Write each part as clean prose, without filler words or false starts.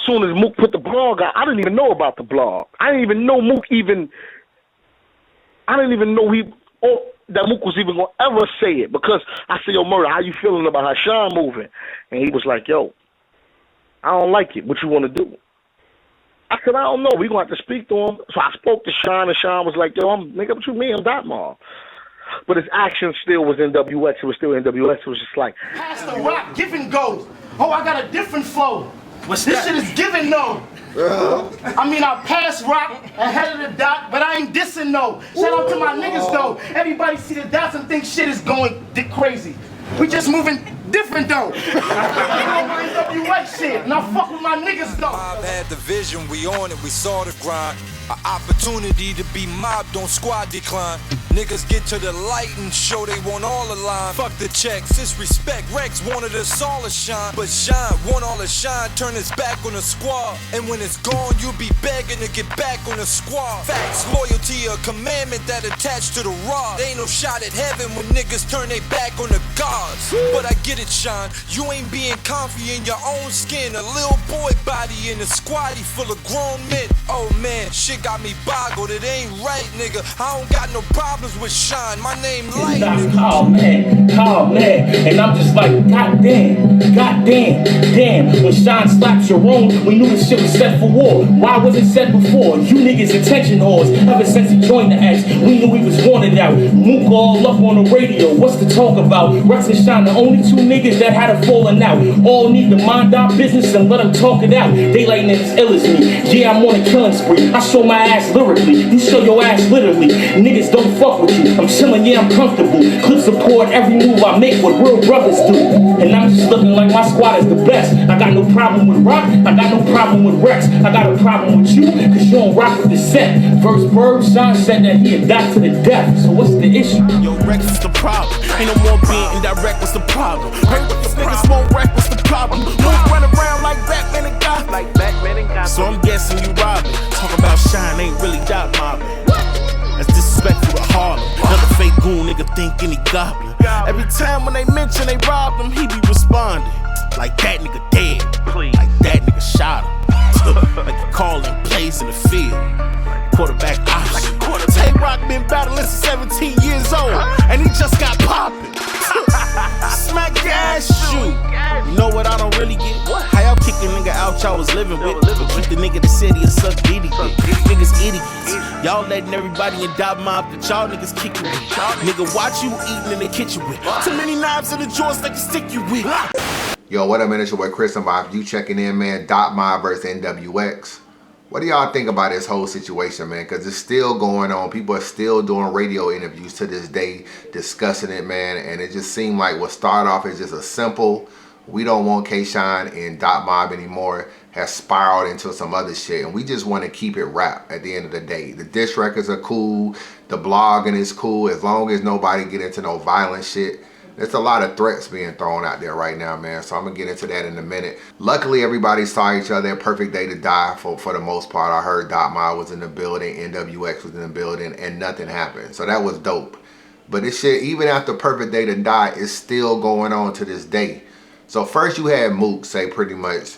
soon as Mook put the blog out, I didn't even know about the blog. I didn't even know Mook that Mook was even going to ever say it, because I said, yo, Murder, how you feeling about how Sean moving? And he was like, yo, I don't like it. What you want to do? I said, I don't know. We going to have to speak to him. So I spoke to Sean, and Sean was like, yo, nigga, what you mean? I'm Dot Mob. But his action still was NWX. It was still NWX. It was just like, past the rap, give and go. Oh, I got a different flow. This shit is giving no. I mean, I pass rap ahead of the dot, but I ain't dissing no. Shout out to my niggas though. Everybody see the dots and think shit is going crazy. We just moving different though. I know my NWX shit, and I fuck with my niggas though. Mob had the vision, we on it, we saw the grind. An opportunity to be mobbed on squad decline. Niggas get to the light and show they want all the line. Fuck the checks, it's respect. Rex wanted us all to shine, but Shine want all the shine, turn his back on the squad. And when it's gone, you'll be begging to get back on the squad. Facts, loyalty, a commandment that attached to the rod. They ain't no shot at heaven when niggas turn their back on the gods. But I get it, Shine, you ain't being comfy in your own skin. A little boy body in a squaddy full of grown men. Oh man, shit got me boggled, it ain't right, nigga. I don't got no problems with Shine, my name Light, nigga. Oh man, and I'm just like, goddamn, damn. When Shine slapped your own, we knew this shit was set for war. Why was it set before? You niggas attention whores. Ever since he joined the X, we knew he was wanted out. Mook all up on the radio, what's to talk about? Rex and Shine, the only two niggas that had a falling out. All need to mind our business and let them talk it out. Daylight niggas ill as me. Yeah, I'm on a killing spree. I show my ass lyrically, you show your ass literally. Niggas don't fuck with you. I'm chillin', yeah, I'm comfortable. Clip support every move I make what real brothers do. And I'm just looking like my squad is the best. I got no problem with Rock, I got no problem with Rex. I got a problem with you, cause you don't rock with the set. First Bird, Sean said that he had died to the death. So what's the issue? Yo, Rex is the problem. Ain't no more being indirect, what's the problem? Heard what these niggas won't wreck, what's the problem? Move run around like Batman and Gotham. So I'm guessing you robbing. Talk about Shine, ain't really Dot mobbing. That's disrespectful to Harlem. Another fake goon nigga thinking he goblin. Every time when they mention they robbed him, he be responding like that nigga dead, like that nigga shot him. Like he calling plays in the field, quarterback option. Tay-Rock been battling since 17 years old, and he just got poppin'. Smack your ass shoot. You know what I don't really get? How y'all kick a nigga out y'all was living with? Keep the nigga that said he'll suck diddy dick. Niggas idiots. Y'all letting everybody in Dot Mob that y'all niggas kick you with. Nigga, watch you eating in the kitchen with. Too many knives in the joints they can stick you with. Yo, what up, man? It's your boy Chris Unbias. You checking in, man. Dot Mob versus NWX. What do y'all think about this whole situation, man? Because it's still going on. People are still doing radio interviews to this day, discussing it, man. And it just seemed like what started off as just a simple, we don't want K-Shine and Dot Mob anymore, has spiraled into some other shit. And we just want to keep it rap at the end of the day. The diss records are cool. The blogging is cool. As long as nobody get into no violent shit. There's a lot of threats being thrown out there right now, man. So I'm going to get into that in a minute. Luckily, everybody saw each other at Perfect Day to Die for the most part. I heard Dot Mob was in the building, NWX was in the building, and nothing happened. So that was dope. But this shit, even after Perfect Day to Die, is still going on to this day. So first you had Mook say pretty much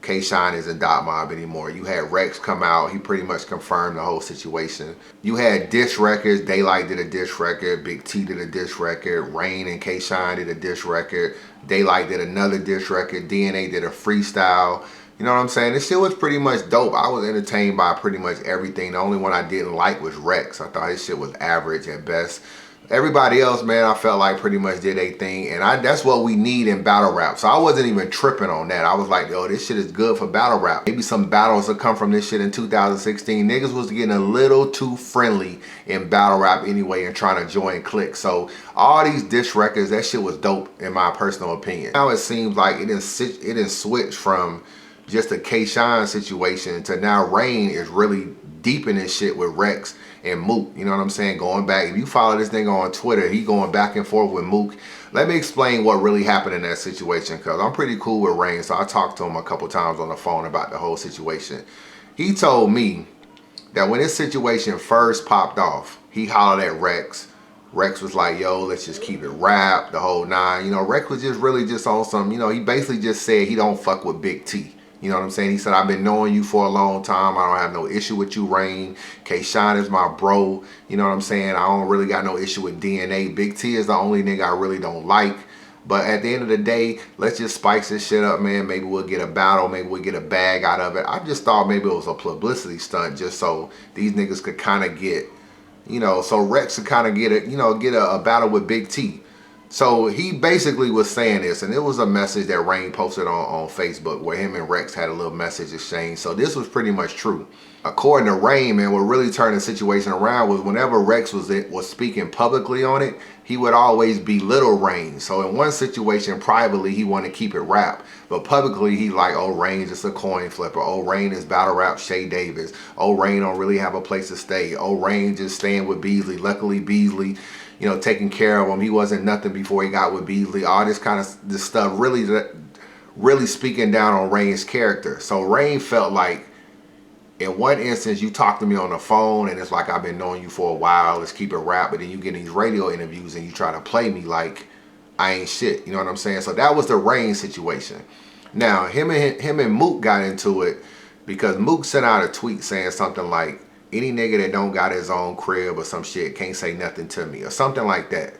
K-Shine isn't Dot Mob anymore. You had Rex come out. He pretty much confirmed the whole situation. You had diss records. Daylight did a diss record. Big T did a diss record. Rain and K-Shine did a diss record. Daylight did another diss record. DNA did a freestyle. You know what I'm saying? This shit was pretty much dope. I was entertained by pretty much everything. The only one I didn't like was Rex. I thought his shit was average at best. Everybody else, man, I felt like pretty much did a thing, and that's what we need in battle rap. So I wasn't even tripping on that. I was like, yo, this shit is good for battle rap. Maybe some battles will come from this shit in 2016. Niggas was getting a little too friendly in battle rap anyway and trying to join cliques. So all these diss records, that shit was dope in my personal opinion. Now it seems like it didn't switch from just a K-Shine situation to now Rain is really deep in this shit with Rex and Mook. You know what I'm saying? Going back, if you follow this nigga on Twitter, he going back and forth with Mook. Let me explain what really happened in that situation, because I'm pretty cool with Rain, so I talked to him a couple times on the phone about the whole situation. He told me that when this situation first popped off, he hollered at Rex. Rex was like, yo, let's just keep it rap, the whole nine. You know, Rex was just really just on some, you know, he basically just said he don't fuck with Big T. You You know what I'm saying? He said, I've been knowing you for a long time. I don't have no issue with you, Rain. K-Shine is my bro. You know what I'm saying? I don't really got no issue with DNA. Big T is the only nigga I really don't like. But at the end of the day, let's just spice this shit up, man. Maybe we'll get a battle. Maybe we'll get a bag out of it. I just thought maybe it was a publicity stunt just so these niggas could kind of get, you know, so Rex could kind of get a, you know, get a battle with Big T. So he basically was saying this, and it was a message that Rain posted on Facebook where him and Rex had a little message exchange. So this was pretty much true. According to Rain, man, what really turned the situation around was whenever Rex was speaking publicly on it, he would always belittle Rain. So in one situation, privately, he wanted to keep it rap. But publicly, he like, oh, Rain's just a coin flipper. Oh, Rain is battle rap Shay Davis. Oh, Rain don't really have a place to stay. Oh, Rain just staying with Beasley. Luckily, Beasley, you know, taking care of him. He wasn't nothing before he got with Beasley. All this kind of this stuff really speaking down on Rain's character. So Rain felt like, in one instance, you talk to me on the phone and it's like, I've been knowing you for a while, let's keep it rap. But then you get these radio interviews and you try to play me like I ain't shit. You know what I'm saying? So that was the Rain situation. Now, him and Mook got into it because Mook sent out a tweet saying something like, any nigga that don't got his own crib or some shit can't say nothing to me or something like that.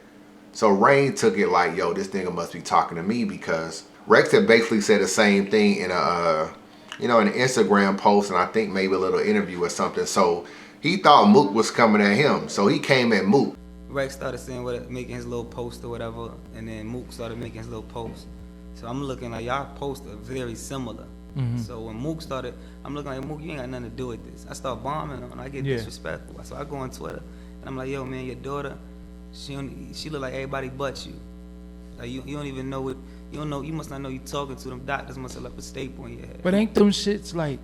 So Rain took it like, yo, this nigga must be talking to me because Rex had basically said the same thing in a, you know, an Instagram post and I think maybe a little interview or something. So he thought Mook was coming at him. So he came at Mook. Rex started saying making his little post or whatever, and then Mook started making his little post. So I'm looking like y'all posts are very similar. So when Mook started, I'm looking like, Mook, you ain't got nothing to do with this. I start bombing him and I get disrespectful. So I go on Twitter and I'm like, yo, man, your daughter, she look like everybody but you. Like you don't even know what, you don't know, you must not know you talking to them. Doctors must have left a staple in your head. But ain't them shits like,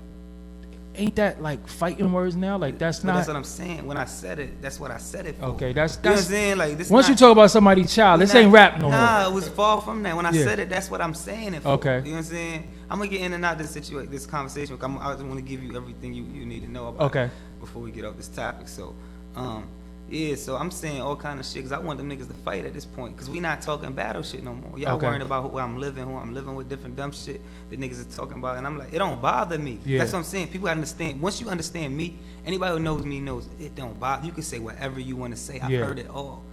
ain't that like fighting words now? Like that's not. That's what I'm saying. When I said it, that's what I said it for. Okay, that's. You know what I'm saying? Like this. Once you talk about somebody's child, this ain't rap no more. Nah, it was far from that. When I said it, that's what I'm saying it for. Okay. You know what I'm saying? I'm gonna get in and out of this situation, this conversation. I just want to give you everything you need to know about. Okay. Before we get off this topic, so yeah, so I'm saying all kind of shit because I want them niggas to fight at this point because we not talking battle shit no more. Y'all worrying about who I'm living with, different dumb shit that niggas are talking about, and I'm like, it don't bother me. Yeah. That's what I'm saying. People understand. Once you understand me, anybody who knows me knows it don't bother. You can say whatever you want to say. I've heard it all.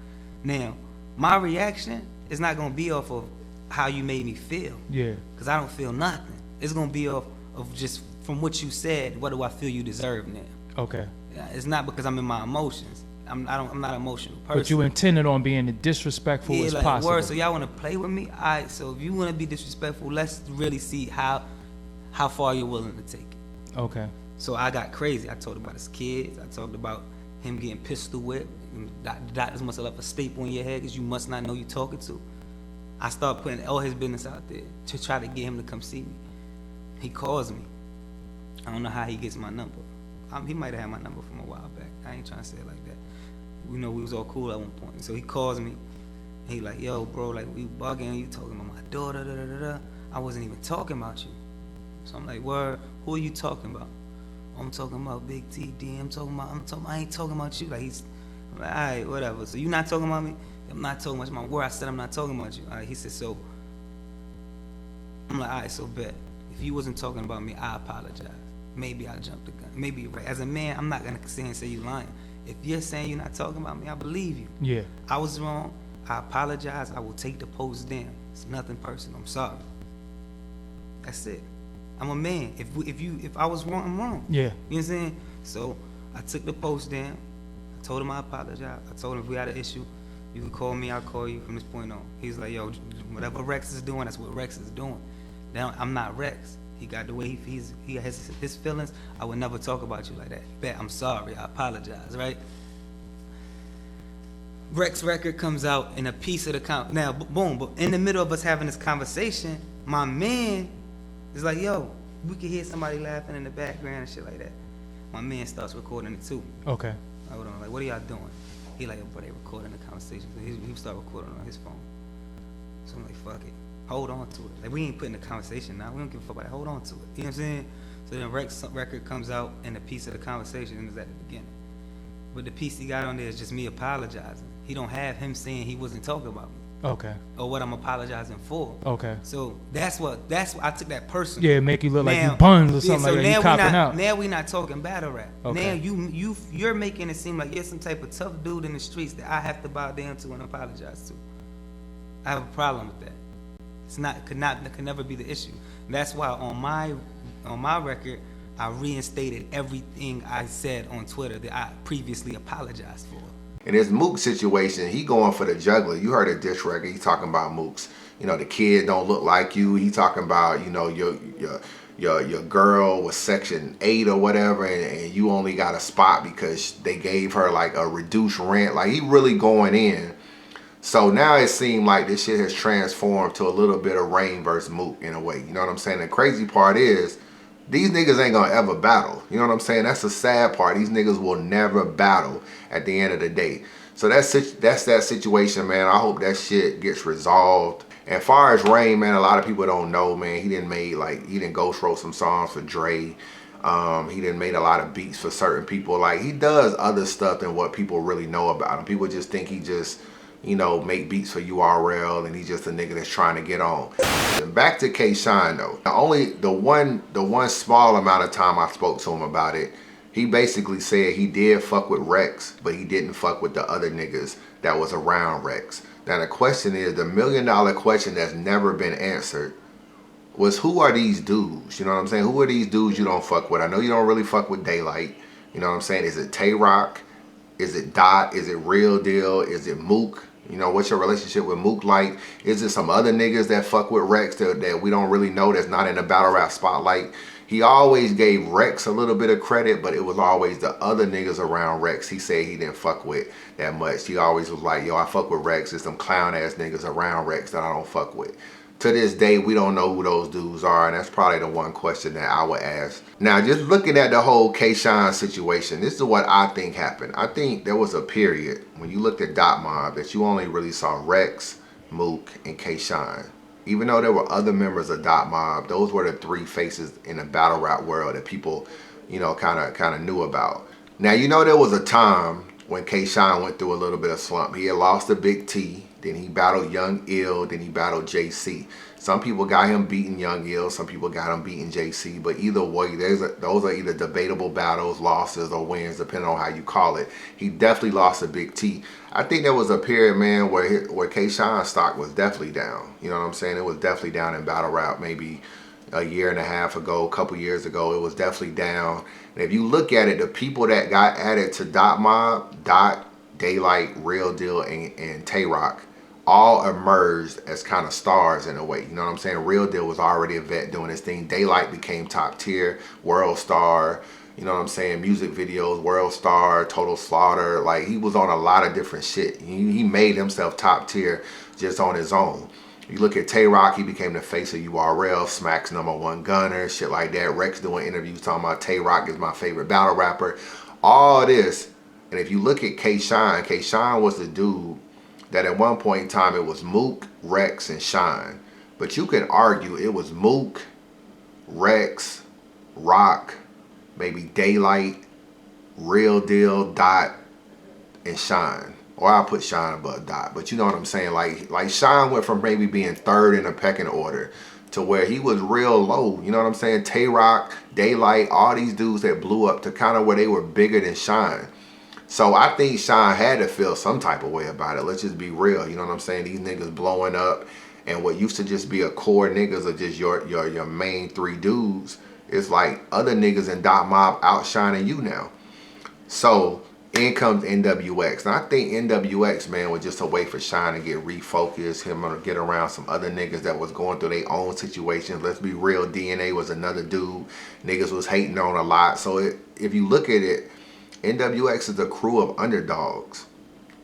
Now, my reaction is not gonna be off of how you made me feel. Yeah. Because I don't feel nothing. It's gonna be off of just from what you said. What do I feel you deserve now? Okay. It's not because I'm in my emotions. I'm not an emotional person. But you intended on being as disrespectful as possible. Word, so y'all want to play with me? All right, so if you want to be disrespectful, let's really see how far you're willing to take it. Okay. So I got crazy. I talked about his kids. I talked about him getting pistol whipped. The doctors must have left a staple in your head because you must not know you're talking to. I started putting all his business out there to try to get him to come see me. He calls me. I don't know how he gets my number. He might have had my number from a while back. I ain't trying to say it like that. You know, we was all cool at one point. So he calls me. He like, yo, bro, like, we bugging. You talking about my daughter, da-da-da-da. I wasn't even talking about you. So I'm like, word, who are you talking about? I'm talking about Big T, D. I ain't talking about you. Like, I'm like, all right, whatever. So you not talking about me? I'm not talking about you. My word, I said I'm not talking about you. All right, he said, so. I'm like, all right, so bet. If you wasn't talking about me, I apologize. Maybe I jumped the gun. Maybe you're right. As a man, I'm not going to sit and say you lying. If you're saying you're not talking about me, I believe you. Yeah. I was wrong. I apologize. I will take the post down. It's nothing personal. I'm sorry. That's it. I'm a man. If I was wrong, I'm wrong. Yeah. You know what I'm saying? So I took the post down. I told him I apologize. I told him if we had an issue, you can call me. I'll call you from this point on. He's like, yo, whatever Rex is doing, that's what Rex is doing. Now I'm not Rex. He got the way he has his feelings. I would never talk about you like that. Bet, I'm sorry. I apologize, right? Rex record comes out in a piece of the now, boom, but in the middle of us having this conversation, my man is like, yo, we can hear somebody laughing in the background and shit like that. My man starts recording it too. Okay. Hold on, like, what are y'all doing? He like, bro, they recording the conversation. So he start recording on his phone. So I'm like, fuck it. Hold on to it. Like, we ain't putting the conversation now. We don't give a fuck about it. Hold on to it. You know what I'm saying? So then Rex record comes out and the piece of the conversation is at the beginning. But the piece he got on there is just me apologizing. He don't have him saying he wasn't talking about me. Okay. Or what I'm apologizing for. Okay. So that's what I took that personal. Yeah, make you look like you buns or something like that. You copping out. Now we not talking battle rap. Okay. Now you're making it seem like you're some type of tough dude in the streets that I have to bow down to and apologize to. I have a problem with that. Could never be the issue. And that's why on my record, I reinstated everything I said on Twitter that I previously apologized for. In this Mook situation, he going for the juggler. You heard a diss record. He talking about Mooks. You know, the kid don't look like you. He talking about, you know, your girl was Section 8 or whatever, and you only got a spot because they gave her like a reduced rent. Like, he really going in. So now it seemed like this shit has transformed to a little bit of Rain versus Mook in a way. You know what I'm saying? The crazy part is, these niggas ain't gonna ever battle. You know what I'm saying? That's the sad part. These niggas will never battle at the end of the day. So that's that situation, man. I hope that shit gets resolved. And as far as Rain, man, a lot of people don't know, man. He didn't ghost wrote some songs for Dre. He didn't made a lot of beats for certain people. Like, he does other stuff than what people really know about him. People just think he just, you know, make beats for URL and he's just a nigga that's trying to get on. And back to K-Shine though. Only the one small amount of time I spoke to him about it, he basically said he did fuck with Rex, but he didn't fuck with the other niggas that was around Rex. Now the question is, the $1 million question that's never been answered was, who are these dudes? You know what I'm saying? Who are these dudes you don't fuck with? I know you don't really fuck with Daylight. You know what I'm saying? Is it Tay-Rock? Is it Dot? Is it Real Deal? Is it Mook? You know, what's your relationship with Mook like? Is it some other niggas that fuck with Rex that we don't really know, that's not in the battle rap spotlight? He always gave Rex a little bit of credit, but it was always the other niggas around Rex he said he didn't fuck with that much. He always was like, yo, I fuck with Rex. There's some clown ass niggas around Rex that I don't fuck with. To this day, we don't know who those dudes are, and that's probably the one question that I would ask. Now, just looking at the whole K-Shine situation, this is what I think happened. I think there was a period when you looked at Dot Mob that you only really saw Rex, Mook, and K-Shine. Even though there were other members of Dot Mob, those were the three faces in the battle rap world that people, you know, kind of knew about. Now, you know, there was a time when K-Shine went through a little bit of slump. He had lost to Big T. Then he battled Young Ill, then he battled JC. Some people got him beating Young Ill, some people got him beating JC, but either way, those are either debatable battles, losses, or wins, depending on how you call it. He definitely lost to Big T. I think there was a period, man, where K-Shine's stock was definitely down. You know what I'm saying? It was definitely down in battle rap maybe a year and a half ago, a couple years ago. It was definitely down. And if you look at it, the people that got added to Dot Mob, Dot, Daylight, Real Deal, and Tay-Rock, all emerged as kind of stars in a way. You know what I'm saying? Real Deal was already a vet doing his thing. Daylight became top tier, world star. You know what I'm saying? Music videos, world star, Total Slaughter. Like, he was on a lot of different shit. He made himself top tier just on his own. You look at Tay-Rock, he became the face of URL, Smack's #1 gunner, shit like that. Rex doing interviews talking about Tay-Rock is my favorite battle rapper. All this. And if you look at K-Shine, K-Shine was the dude that at one point in time it was Mook, Rex, and Shine. But you can argue it was Mook, Rex, Rock, maybe Daylight, Real Deal, Dot, and Shine. Or I'll put Shine above Dot. But you know what I'm saying? Like Shine went from maybe being third in the pecking order to where he was real low. You know what I'm saying? Tay-Rock, Daylight, all these dudes that blew up to kind of where they were bigger than Shine. So I think Shine had to feel some type of way about it. Let's just be real. You know what I'm saying? These niggas blowing up, and what used to just be a core niggas are just your main three dudes. It's like other niggas in Dot Mob outshining you now. So in comes NWX. And I think NWX, man, was just a way for Shine to get refocused, him to get around some other niggas that was going through their own situations. Let's be real, DNA was another dude niggas was hating on a lot. So if you look at it, NWX is a crew of underdogs.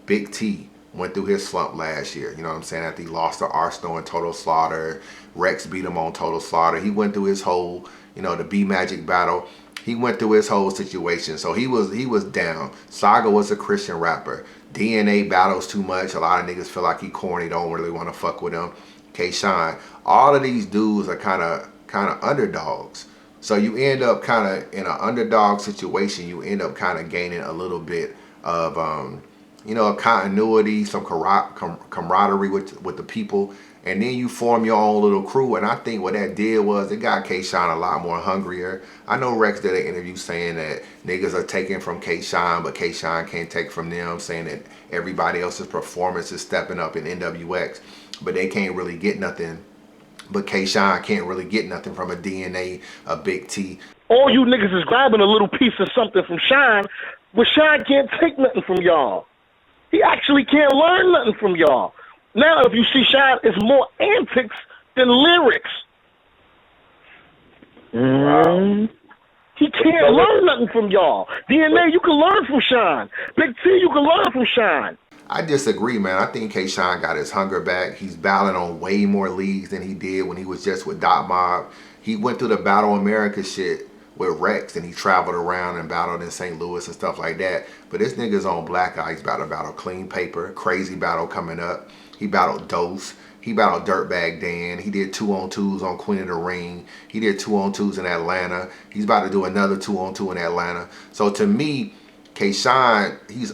Big T went through his slump last year. You know what I'm saying? After he lost to Arsenal and Total Slaughter. Rex beat him on Total Slaughter. He went through his whole, you know, the B-Magic battle. He went through his whole situation. So he was down. Saga was a Christian rapper. DNA battles too much. A lot of niggas feel like he corny, don't really want to fuck with him. K-Shine. All of these dudes are kind of underdogs. So you end up kind of in an underdog situation. You end up kind of gaining a little bit of, you know, a continuity, some camaraderie with the people. And then you form your own little crew. And I think what that did was it got K-Shine a lot more hungrier. I know Rex did an interview saying that niggas are taking from K-Shine, but K-Shine can't take from them, saying that everybody else's performance is stepping up in NWX, but they can't really get nothing. But K-Shine can't really get nothing from a DNA, a Big T. All you niggas is grabbing a little piece of something from Shine, but Shine can't take nothing from y'all. He actually can't learn nothing from y'all. Now, if you see Shine, it's more antics than lyrics. He can't learn nothing from y'all. DNA, you can learn from Shine. Big T, you can learn from Shine. I disagree, man. I think K-Shine got his hunger back. He's battling on way more leagues than he did when he was just with Dot Mob. He went through the Battle America shit with Rex, and he traveled around and battled in St. Louis and stuff like that. But this nigga's on Black Eye. He's about to battle Clean Paper. Crazy battle coming up. He battled Dose. He battled Dirtbag Dan. He did 2-on-2s on Queen of the Ring. He did 2-on-2s in Atlanta. He's about to do another 2-on-2 in Atlanta. So to me, K-Shine, he's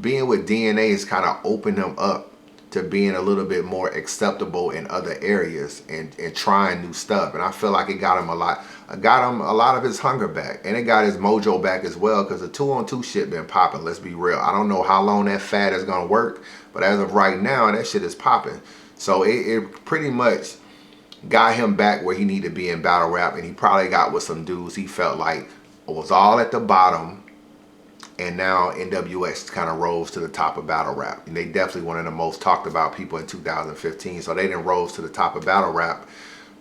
being with DNA has kind of opened him up to being a little bit more acceptable in other areas and trying new stuff. And I feel like it got him a lot of his hunger back, and it got his mojo back as well, because the 2-on-2 shit been popping. Let's be real. I don't know how long that fad is gonna work, but as of right now, that shit is popping. So it pretty much got him back where he needed to be in battle rap, and he probably got with some dudes he felt like was all at the bottom. And now NWX kind of rose to the top of battle rap. And they definitely one of the most talked about people in 2015. So they didn't rose to the top of battle rap.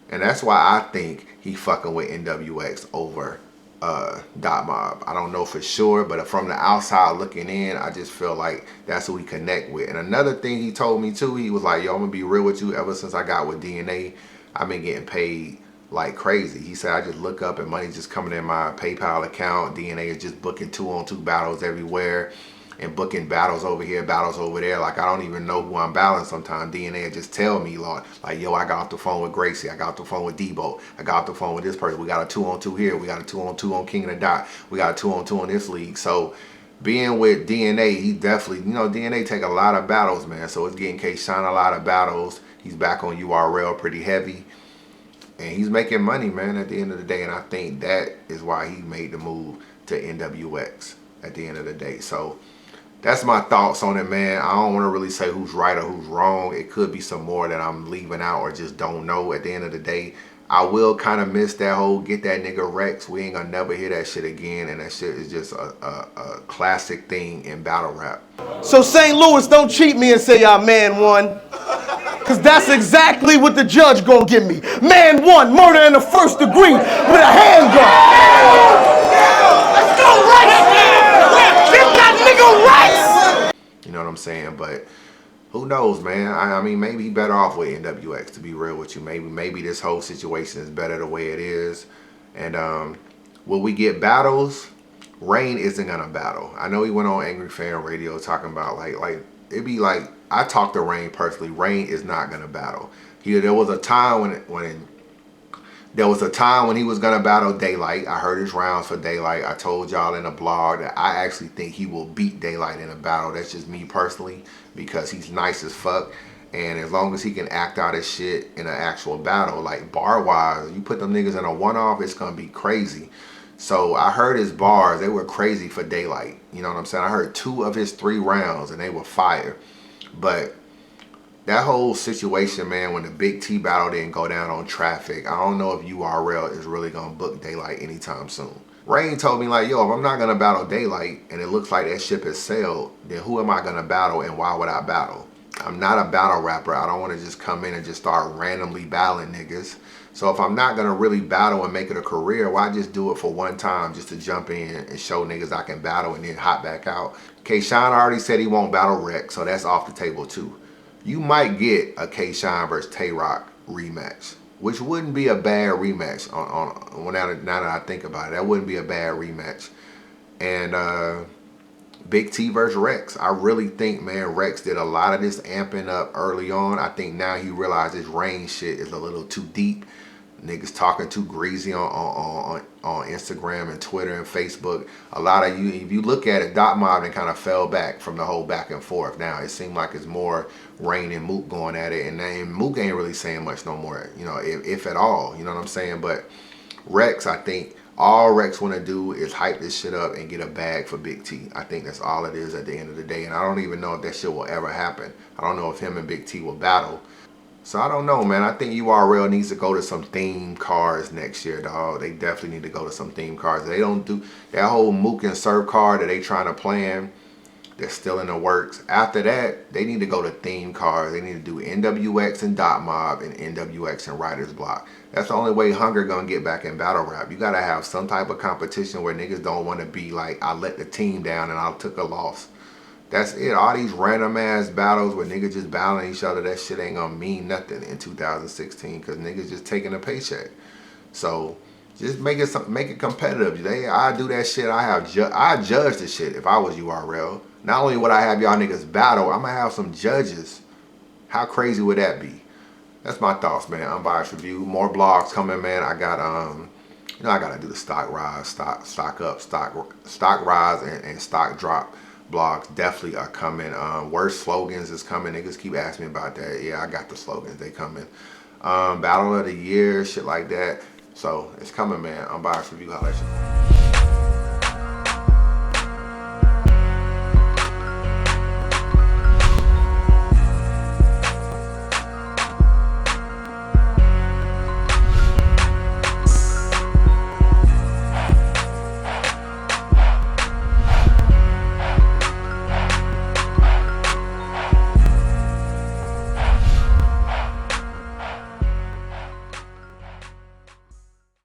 And that's why I think he fucking with NWX over Dot Mob. I don't know for sure, but from the outside looking in, I just feel like that's who he connect with. And another thing he told me too, he was like, yo, I'm gonna be real with you. Ever since I got with DNA, I've been getting paid like crazy. He said, I just look up and money's just coming in my PayPal account. DNA is just booking 2-on-2 battles everywhere and booking battles over here, battles over there. Like, I don't even know who I'm battling sometimes. DNA will just tell me, Lord, like, yo, I got off the phone with Gracie. I got off the phone with Debo. I got off the phone with this person. We got a 2-on-2 here. We got a 2-on-2 on King of the Dot. We got a 2-on-2 on this league. So being with DNA, he definitely, you know, DNA take a lot of battles, man. So it's getting K-Shine a lot of battles. He's back on URL pretty heavy. And he's making money, man, at the end of the day. And I think that is why he made the move to NWX at the end of the day. So that's my thoughts on it, man. I don't want to really say who's right or who's wrong. It could be some more that I'm leaving out or just don't know. At the end of the day, I will kind of miss that whole get that nigga Rex. We ain't gonna never hear that shit again. And that shit is just a classic thing in battle rap. So St. Louis, don't cheat me and say y'all man won. Cause that's exactly what the judge gonna give me. Man won, murder in the first degree with a handgun. Let's go, Rex! Give that nigga Rex! You know what I'm saying? But who knows, man? I mean, maybe he better off with NWX, to be real with you. Maybe this whole situation is better the way it is. And will we get battles? Rain isn't gonna battle. I know he went on Angry Fan Radio talking about like it'd be like, I talked to Rain personally. Rain is not gonna battle. There was a time when he was gonna battle Daylight. I heard his rounds for Daylight. I told y'all in a blog that I actually think he will beat Daylight in a battle. That's just me personally, because he's nice as fuck. And as long as he can act out his shit in an actual battle, like bar wise, you put them niggas in a one-off, it's gonna be crazy. So I heard his bars, they were crazy for Daylight. You know what I'm saying? I heard 2 of his 3 rounds and they were fire. But that whole situation, man, when the Big T battle didn't go down on Traffic, I don't know if URL is really gonna book Daylight anytime soon. Rain told me like, yo, if I'm not gonna battle Daylight and it looks like that ship has sailed, then who am I gonna battle and why would I battle? I'm not a battle rapper. I don't want to just come in and just start randomly battling niggas. So if I'm not gonna really battle and make it a career, why just do it for one time just to jump in and show niggas I can battle and then hop back out? K-Shine already said he won't battle Rex, so that's off the table too. You might get a K-Shine versus Tay-Rock rematch, which wouldn't be a bad rematch now that I think about it. That wouldn't be a bad rematch. And Big T versus Rex. I really think, man, Rex did a lot of this amping up early on. I think now he realized his Rain shit is a little too deep. Niggas talking too greasy on Instagram and Twitter and Facebook. A lot of you, if you look at it, Dot Mob kind of fell back from the whole back and forth. Now it seems like it's more Rain and Mook going at it, and Mook ain't really saying much no more, you know, if at all, you know what I'm saying? But Rex, I think all Rex want to do is hype this shit up and get a bag for Big T. I think that's all it is at the end of the day, and I don't even know if that shit will ever happen. I don't know if him and Big T will battle. So I don't know, man. I think URL needs to go to some theme cars next year, dog. They definitely need to go to some theme cars. They don't do that whole Mook and Surf card that they trying to plan. They're still in the works. After that, they need to go to theme cars. They need to do NWX and Dot Mob and NWX and Writer's Block. That's the only way Hunger gonna get back in battle rap. You gotta have some type of competition where niggas don't want to be like, I let the team down and I took a loss. That's it. All these random ass battles where niggas just battling each other, that shit ain't gonna mean nothing in 2016 because niggas just taking a paycheck. So just make it competitive. I do that shit. I judge the shit if I was URL. Not only would I have y'all niggas battle, I'm gonna have some judges. How crazy would that be? That's my thoughts, man. Unbiased review. More blogs coming, man. I got you know, I gotta do the stock rise, stock up, stock rise and stock drop. Blogs definitely are coming. Worst slogans is coming. Niggas keep asking me about that. Yeah, I got the slogans. They coming. Battle of the year, shit like that. So it's coming, man. Unbiased review. Holla at you.